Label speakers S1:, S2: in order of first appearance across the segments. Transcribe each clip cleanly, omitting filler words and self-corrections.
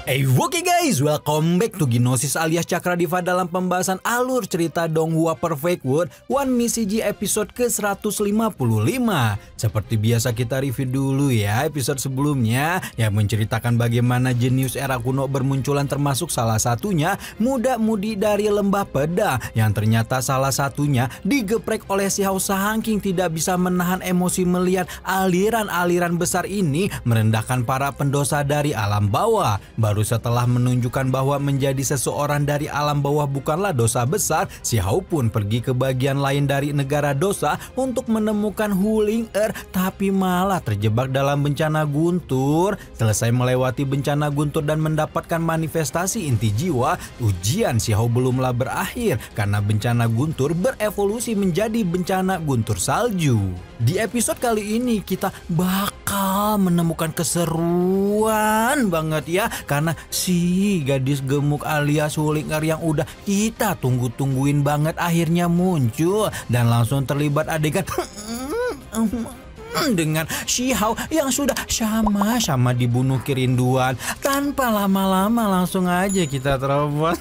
S1: Oke guys, welcome back to Gnosis alias Cakradiva dalam pembahasan alur cerita Donghua Perfect World One Missigi episode ke-155. Seperti biasa kita review dulu ya episode sebelumnya yang menceritakan bagaimana jenius era kuno bermunculan, termasuk salah satunya muda-mudi dari Lembah Pedang yang ternyata salah satunya digeprek oleh si Hao saking tidak bisa menahan emosi melihat aliran-aliran besar ini merendahkan para pendosa dari alam bawah. Baru setelah menunjukkan bahwa menjadi seseorang dari alam bawah bukanlah dosa besar, si Hao pun pergi ke bagian lain dari negara dosa untuk menemukan Huling tapi malah terjebak dalam bencana guntur. Selesai melewati bencana guntur dan mendapatkan manifestasi inti jiwa, ujian si Hao belumlah berakhir karena bencana guntur berevolusi menjadi bencana guntur salju. Di episode kali ini kita bakal menemukan keseruan banget ya, karena si gadis gemuk alias Huling yang udah kita tunggu-tungguin banget akhirnya muncul dan langsung terlibat adegan dengan si Hao yang sudah sama-sama dibunuh kerinduan. Tanpa lama-lama langsung aja kita terobos.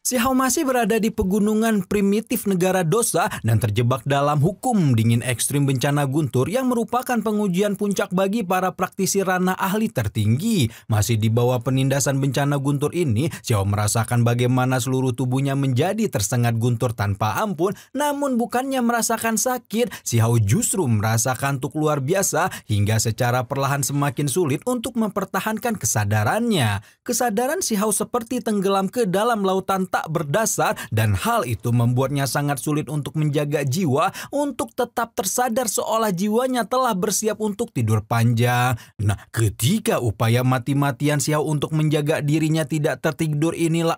S1: Si Hao masih berada di pegunungan primitif negara dosa dan terjebak dalam hukum dingin ekstrim bencana guntur yang merupakan pengujian puncak bagi para praktisi ranah ahli tertinggi. Masih di bawah penindasan bencana guntur ini, si Hao merasakan bagaimana seluruh tubuhnya menjadi tersengat guntur tanpa ampun. Namun bukannya merasakan sakit, si Hao justru merasa kantuk luar biasa hingga secara perlahan semakin sulit untuk mempertahankan kesadarannya. Kesadaran si Hao seperti tenggelam ke dalam lautan tak berdasar dan hal itu membuatnya sangat sulit untuk menjaga jiwa untuk tetap tersadar seolah jiwanya telah bersiap untuk tidur panjang. Nah, ketika upaya mati-matian si Hao untuk menjaga dirinya tidak tertidur inilah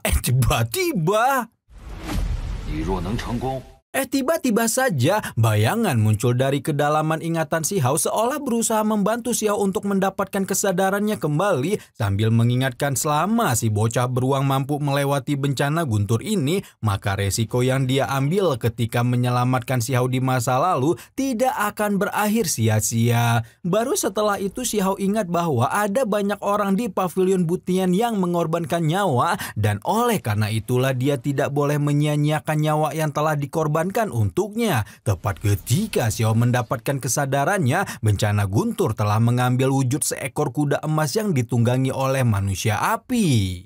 S1: tiba-tiba saja bayangan muncul dari kedalaman ingatan si Hao seolah berusaha membantu si Hao untuk mendapatkan kesadarannya kembali sambil mengingatkan selama si bocah beruang mampu melewati bencana guntur ini, maka resiko yang dia ambil ketika menyelamatkan si Hao di masa lalu tidak akan berakhir sia-sia. Baru setelah itu si Hao ingat bahwa ada banyak orang di pavilion Butian yang mengorbankan nyawa dan oleh karena itulah dia tidak boleh menyia-nyiakan nyawa yang telah dikorbankan untuknya. Tepat ketika si Hao mendapatkan kesadarannya, bencana guntur telah mengambil wujud seekor kuda emas yang ditunggangi oleh manusia api.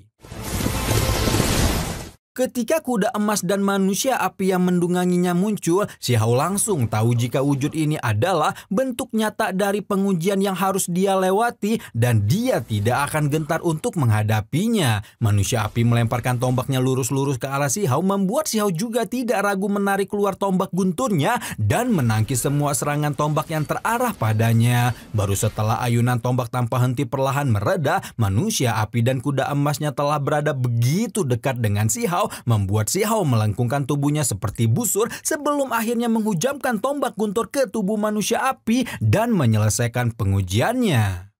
S1: Ketika kuda emas dan manusia api yang mendunganginya muncul, si Hao langsung tahu jika wujud ini adalah bentuk nyata dari pengujian yang harus dia lewati dan dia tidak akan gentar untuk menghadapinya. Manusia api melemparkan tombaknya lurus-lurus ke arah si Hao, membuat si Hao juga tidak ragu menarik keluar tombak gunturnya dan menangkis semua serangan tombak yang terarah padanya. Baru setelah ayunan tombak tanpa henti perlahan mereda, manusia api dan kuda emasnya telah berada begitu dekat dengan si Hao, membuat si Hao melengkungkan tubuhnya seperti busur sebelum akhirnya menghujamkan tombak guntur ke tubuh manusia api dan menyelesaikan pengujiannya.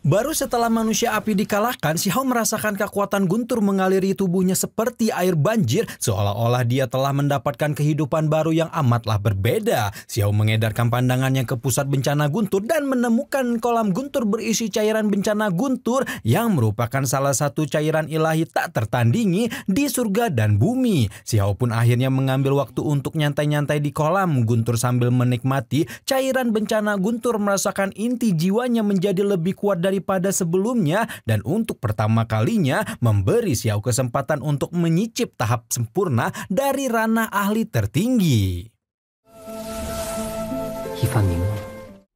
S1: Baru setelah manusia api dikalahkan, si Hao merasakan kekuatan guntur mengaliri tubuhnya seperti air banjir, seolah-olah dia telah mendapatkan kehidupan baru yang amatlah berbeda. Si Hao mengedarkan pandangannya ke pusat bencana guntur dan menemukan kolam guntur berisi cairan bencana guntur yang merupakan salah satu cairan ilahi tak tertandingi di surga dan bumi. Si Hao pun akhirnya mengambil waktu untuk nyantai-nyantai di kolam guntur sambil menikmati cairan bencana guntur, merasakan inti jiwanya menjadi lebih kuat daripada sebelumnya dan untuk pertama kalinya memberi si Hao kesempatan untuk menyicip tahap sempurna dari ranah ahli tertinggi.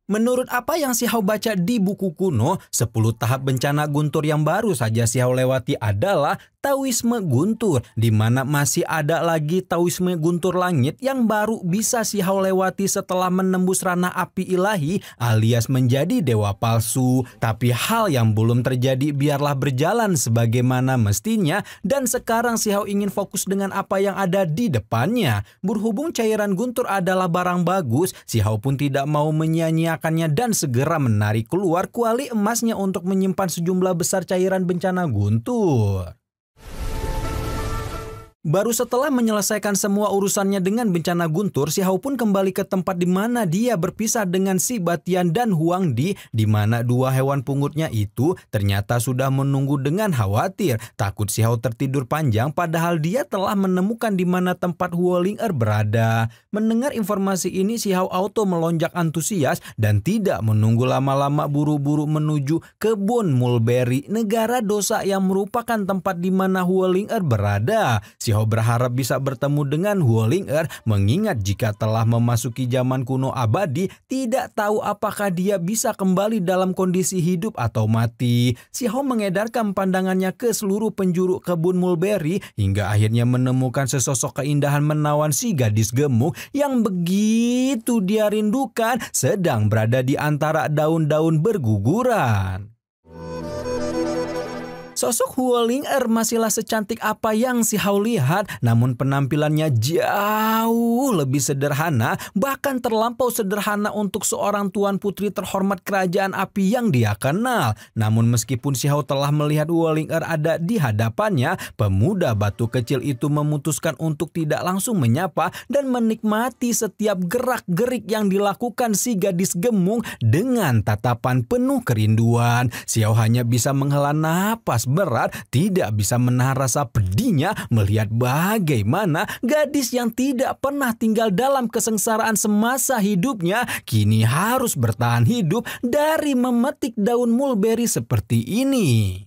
S1: Menurut apa yang si Hao baca di buku kuno, 10 tahap bencana guntur yang baru saja si Hao lewati adalah Taoisme guntur, di mana masih ada lagi Taoisme guntur langit yang baru bisa si Hao lewati setelah menembus ranah api ilahi alias menjadi dewa palsu. Tapi hal yang belum terjadi biarlah berjalan sebagaimana mestinya dan sekarang si Hao ingin fokus dengan apa yang ada di depannya. Berhubung cairan guntur adalah barang bagus, si Hao pun tidak mau menyia-nyiakannya dan segera menarik keluar kuali emasnya untuk menyimpan sejumlah besar cairan bencana guntur. Baru setelah menyelesaikan semua urusannya dengan bencana guntur, Si Hao pun kembali ke tempat di mana dia berpisah dengan si Batian dan Huang Di mana dua hewan pungutnya itu ternyata sudah menunggu dengan khawatir. Takut Si Hao tertidur panjang padahal dia telah menemukan di mana tempat Huoling'er berada. Mendengar informasi ini, Si Hao auto melonjak antusias dan tidak menunggu lama-lama buru-buru menuju kebun mulberry, negara dosa yang merupakan tempat di mana Huoling'er berada. Si Hao berharap bisa bertemu dengan Huoling'er, mengingat jika telah memasuki zaman kuno abadi, tidak tahu apakah dia bisa kembali dalam kondisi hidup atau mati. Si Hao mengedarkan pandangannya ke seluruh penjuru kebun mulberry hingga akhirnya menemukan sesosok keindahan menawan si gadis gemuk yang begitu dia rindukan sedang berada di antara daun-daun berguguran. Sosok Huoling'er masihlah secantik apa yang Si Hao lihat, namun penampilannya jauh lebih sederhana, bahkan terlampau sederhana untuk seorang tuan putri terhormat kerajaan api yang dia kenal. Namun meskipun Si Hao telah melihat Huoling'er ada di hadapannya, pemuda batu kecil itu memutuskan untuk tidak langsung menyapa dan menikmati setiap gerak-gerik yang dilakukan si gadis gemuk dengan tatapan penuh kerinduan. Si Hao hanya bisa menghela napas berat, tidak bisa menahan rasa pedihnya melihat bagaimana gadis yang tidak pernah tinggal dalam kesengsaraan semasa hidupnya kini harus bertahan hidup dari memetik daun mulberry seperti ini.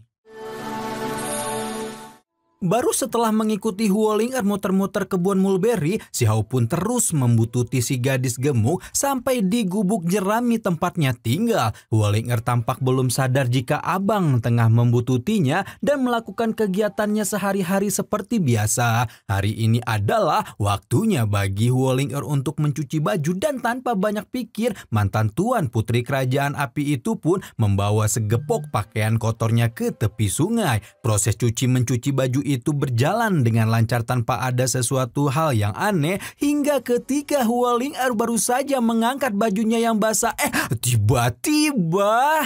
S1: Baru setelah mengikuti Huoling'er muter-muter kebun mulberry, Si Hao pun terus membututi si gadis gemuk sampai di gubuk jerami tempatnya tinggal. Huoling'er tampak belum sadar jika abang tengah membututinya dan melakukan kegiatannya sehari-hari seperti biasa. Hari ini adalah waktunya bagi Huoling'er untuk mencuci baju dan tanpa banyak pikir, mantan tuan putri kerajaan api itu pun membawa segepok pakaian kotornya ke tepi sungai. Proses mencuci baju itu berjalan dengan lancar tanpa ada sesuatu hal yang aneh hingga ketika Huoling'er baru saja mengangkat bajunya yang basah, tiba-tiba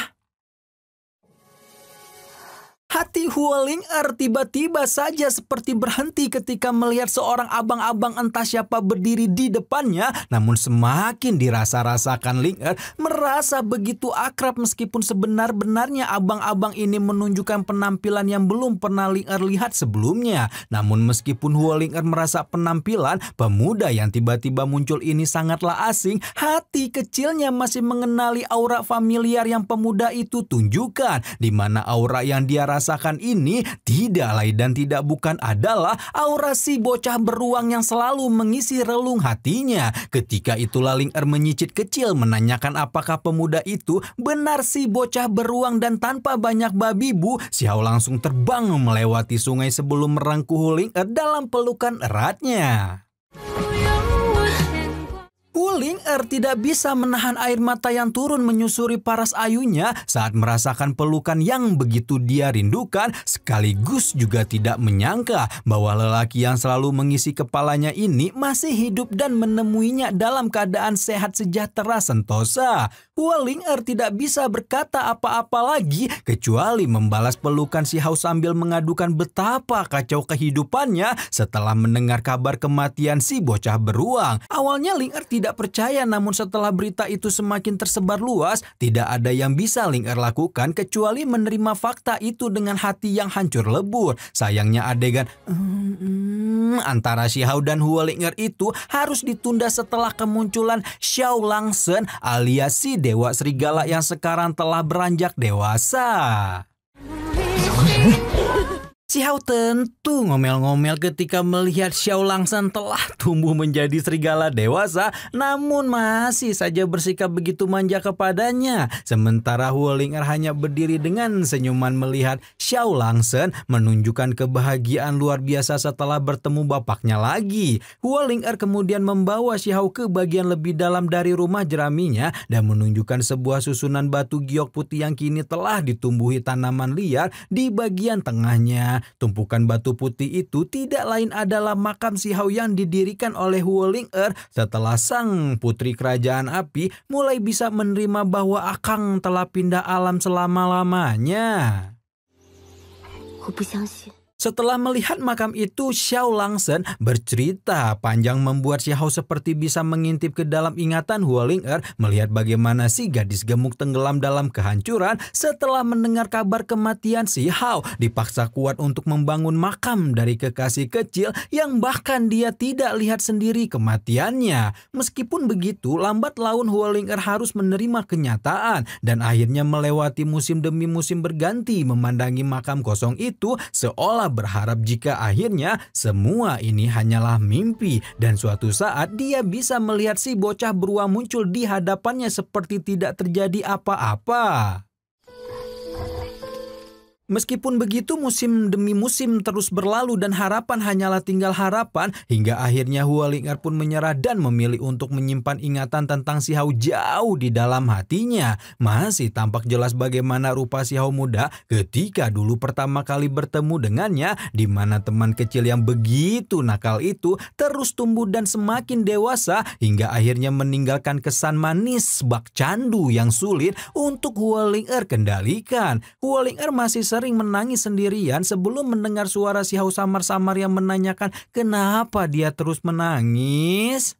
S1: hati Huoling'er tiba-tiba saja seperti berhenti ketika melihat seorang abang-abang entah siapa berdiri di depannya. Namun semakin dirasa-rasakan Ling'er merasa begitu akrab meskipun sebenar-benarnya abang-abang ini menunjukkan penampilan yang belum pernah Ling'er lihat sebelumnya. Namun meskipun Huoling'er merasa penampilan pemuda yang tiba-tiba muncul ini sangatlah asing, hati kecilnya masih mengenali aura familiar yang pemuda itu tunjukkan, di mana aura yang dia rasakan ini tidak lain dan tidak bukan adalah aura si bocah beruang yang selalu mengisi relung hatinya. Ketika itulah Ling'er menyicit kecil menanyakan apakah pemuda itu benar si bocah beruang, dan tanpa banyak babi bu, Si Hao langsung terbang melewati sungai sebelum merangkul Ling'er dalam pelukan eratnya. Ling'er tidak bisa menahan air mata yang turun menyusuri paras ayunya saat merasakan pelukan yang begitu dia rindukan, sekaligus juga tidak menyangka bahwa lelaki yang selalu mengisi kepalanya ini masih hidup dan menemuinya dalam keadaan sehat sejahtera sentosa. Ling'er tidak bisa berkata apa-apa lagi kecuali membalas pelukan Si Hao sambil mengadukan betapa kacau kehidupannya setelah mendengar kabar kematian si bocah beruang. Awalnya Ling'er tidak percaya, namun setelah berita itu semakin tersebar luas, tidak ada yang bisa Ling'er lakukan kecuali menerima fakta itu dengan hati yang hancur lebur. Sayangnya adegan antara Si Hao dan Ling'er itu harus ditunda setelah kemunculan Xiao Langsen alias si dewa serigala yang sekarang telah beranjak dewasa. Si Hao tentu ngomel-ngomel ketika melihat Xiao Langsen telah tumbuh menjadi serigala dewasa, namun masih saja bersikap begitu manja kepadanya. Sementara Ling'er hanya berdiri dengan senyuman melihat Xiao Langsen menunjukkan kebahagiaan luar biasa setelah bertemu bapaknya lagi. Ling'er kemudian membawa Si Hao ke bagian lebih dalam dari rumah jeraminya dan menunjukkan sebuah susunan batu giok putih yang kini telah ditumbuhi tanaman liar di bagian tengahnya. Tumpukan batu putih itu tidak lain adalah makam Si Hao yang didirikan oleh Ling'er setelah sang putri kerajaan api mulai bisa menerima bahwa Akang telah pindah alam selama-lamanya. Setelah melihat makam itu, Xiao Langsen bercerita panjang membuat Xiao seperti bisa mengintip ke dalam ingatan Hualing'er melihat bagaimana si gadis gemuk tenggelam dalam kehancuran setelah mendengar kabar kematian Xiao dipaksa kuat untuk membangun makam dari kekasih kecil yang bahkan dia tidak lihat sendiri kematiannya. Meskipun begitu, lambat laun Hualing'er harus menerima kenyataan dan akhirnya melewati musim demi musim berganti memandangi makam kosong itu seolah berharap jika akhirnya semua ini hanyalah mimpi dan suatu saat dia bisa melihat si bocah beruang muncul di hadapannya seperti tidak terjadi apa-apa. Meskipun begitu, musim demi musim terus berlalu dan harapan hanyalah tinggal harapan hingga akhirnya Hualing'er pun menyerah dan memilih untuk menyimpan ingatan tentang Xiao jauh di dalam hatinya. Masih tampak jelas bagaimana rupa Xiao muda ketika dulu pertama kali bertemu dengannya, di mana teman kecil yang begitu nakal itu terus tumbuh dan semakin dewasa hingga akhirnya meninggalkan kesan manis bak candu yang sulit untuk Hualing'er kendalikan. Hualing'er masih sering menangis sendirian sebelum mendengar suara Xiao samar-samar yang menanyakan kenapa dia terus menangis.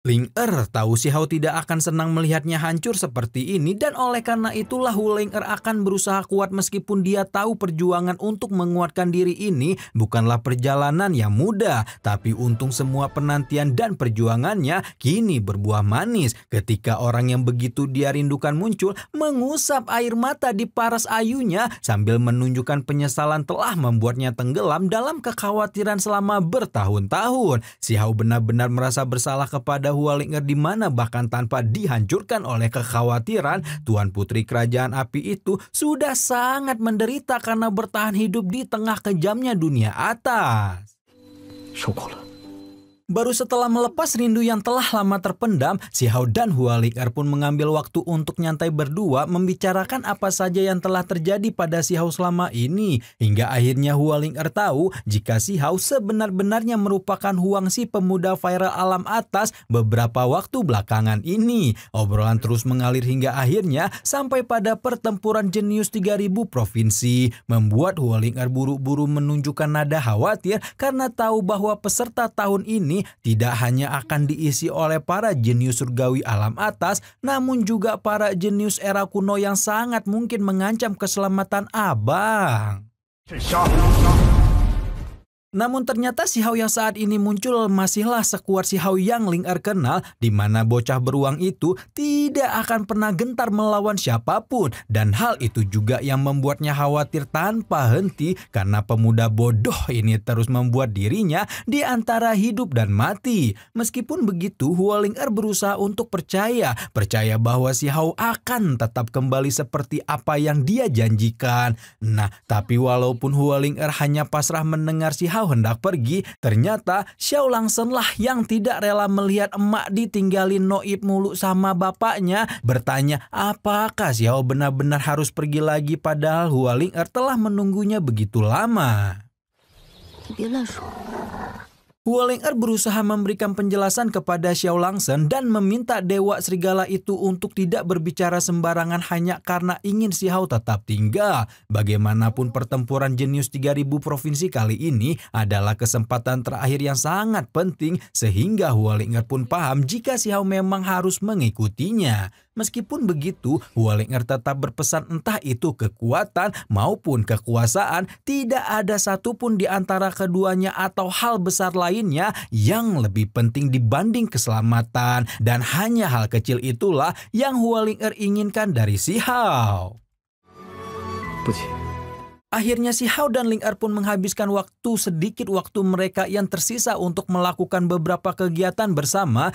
S1: Ling'er tahu Xiao tidak akan senang melihatnya hancur seperti ini dan oleh karena itulah Hualing'er akan berusaha kuat meskipun dia tahu perjuangan untuk menguatkan diri ini bukanlah perjalanan yang mudah. Tapi untung semua penantian dan perjuangannya kini berbuah manis ketika orang yang begitu dia rindukan muncul mengusap air mata di paras ayunya sambil menunjukkan penyesalan telah membuatnya tenggelam dalam kekhawatiran selama bertahun-tahun. Xiao benar-benar merasa bersalah kepada Hualing'er di mana bahkan tanpa dihancurkan oleh kekhawatiran, Tuan Putri Kerajaan Api itu sudah sangat menderita karena bertahan hidup di tengah kejamnya dunia atas. Baru setelah melepas rindu yang telah lama terpendam, Xiao dan Hualing'er pun mengambil waktu untuk nyantai berdua membicarakan apa saja yang telah terjadi pada Xiao selama ini. Hingga akhirnya Hualing'er tahu jika Xiao sebenar-benarnya merupakan Huangzi pemuda viral alam atas beberapa waktu belakangan ini. Obrolan terus mengalir hingga akhirnya sampai pada pertempuran jenius 3000 provinsi, membuat Hualing'er buru-buru menunjukkan nada khawatir karena tahu bahwa peserta tahun ini tidak hanya akan diisi oleh para jenius surgawi alam atas, namun juga para jenius era kuno yang sangat mungkin mengancam keselamatan abang. Namun ternyata Xiao yang saat ini muncul masihlah sekuat Xiao yang Ling'er kenal, di mana bocah beruang itu tidak akan pernah gentar melawan siapapun, dan hal itu juga yang membuatnya khawatir tanpa henti karena pemuda bodoh ini terus membuat dirinya di antara hidup dan mati. Meskipun begitu, Hualing'er berusaha untuk percaya bahwa Xiao akan tetap kembali seperti apa yang dia janjikan. Nah, tapi walaupun Hualing'er hanya pasrah mendengar Xiao hendak pergi, ternyata Xiao Langsen lah yang tidak rela melihat emak ditinggalin noib mulu sama bapaknya, bertanya apakah Xiao benar-benar harus pergi lagi padahal Hualing'er telah menunggunya begitu lama. Hualing'er berusaha memberikan penjelasan kepada Xiao Langsen dan meminta Dewa Serigala itu untuk tidak berbicara sembarangan hanya karena ingin Xiao tetap tinggal. Bagaimanapun pertempuran jenius 3000 provinsi kali ini adalah kesempatan terakhir yang sangat penting sehingga Hualing'er pun paham jika Xiao memang harus mengikutinya. Meskipun begitu, Hualing'er tetap berpesan entah itu kekuatan maupun kekuasaan, tidak ada satupun di antara keduanya atau hal besar lainnya yang lebih penting dibanding keselamatan. Dan hanya hal kecil itulah yang Hualing'er inginkan dari Xiao. Akhirnya Xiao dan Ling'er pun menghabiskan sedikit waktu mereka yang tersisa untuk melakukan beberapa kegiatan bersama.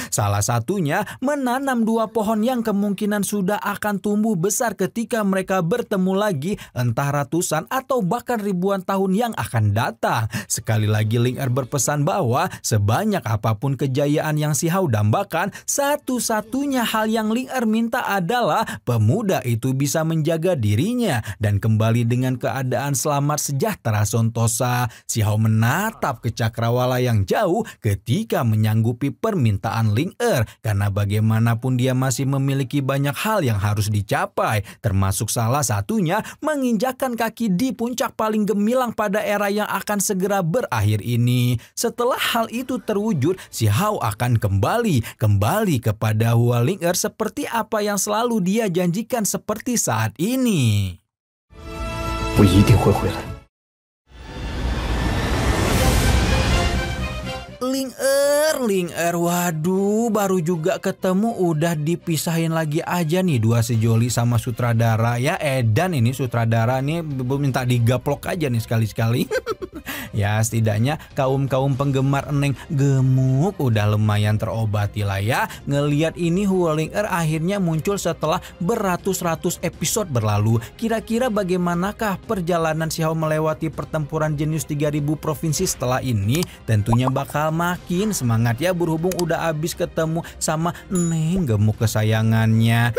S1: Salah satunya menanam 2 pohon yang kemungkinan sudah akan tumbuh besar ketika mereka bertemu lagi, entah ratusan atau bahkan ribuan tahun yang akan datang. Sekali lagi Ling'er berpesan bahwa sebanyak apapun kejayaan yang Xiao dambakan, satu-satunya hal yang Ling'er minta adalah pemuda itu bisa menjaga dirinya dan kembali dengan keadaan selamat sejahtera sentosa. Si Hao menatap ke cakrawala yang jauh ketika menyanggupi permintaan Ling Er, karena bagaimanapun dia masih memiliki banyak hal yang harus dicapai, termasuk salah satunya menginjakkan kaki di puncak paling gemilang pada era yang akan segera berakhir ini. Setelah hal itu terwujud, si Hao akan kembali kepada Hua Ling Er seperti apa yang selalu dia janjikan seperti saat ini.
S2: 我一定会回来。
S1: Ling Er, waduh, baru juga ketemu udah dipisahin lagi aja nih dua sejoli sama sutradara ya. Edan ini sutradara nih minta digaplok aja nih sekali-sekali. Ya setidaknya kaum penggemar Eneng gemuk udah lumayan terobati lah ya. Ngeliat ini Hua Ling Er akhirnya muncul setelah beratus-ratus episode berlalu. Kira-kira bagaimanakah perjalanan si Hao melewati pertempuran jenius 3000 provinsi setelah ini? Tentunya bakal makin semangat ya, berhubung udah abis ketemu sama Neng gemuk kesayangannya.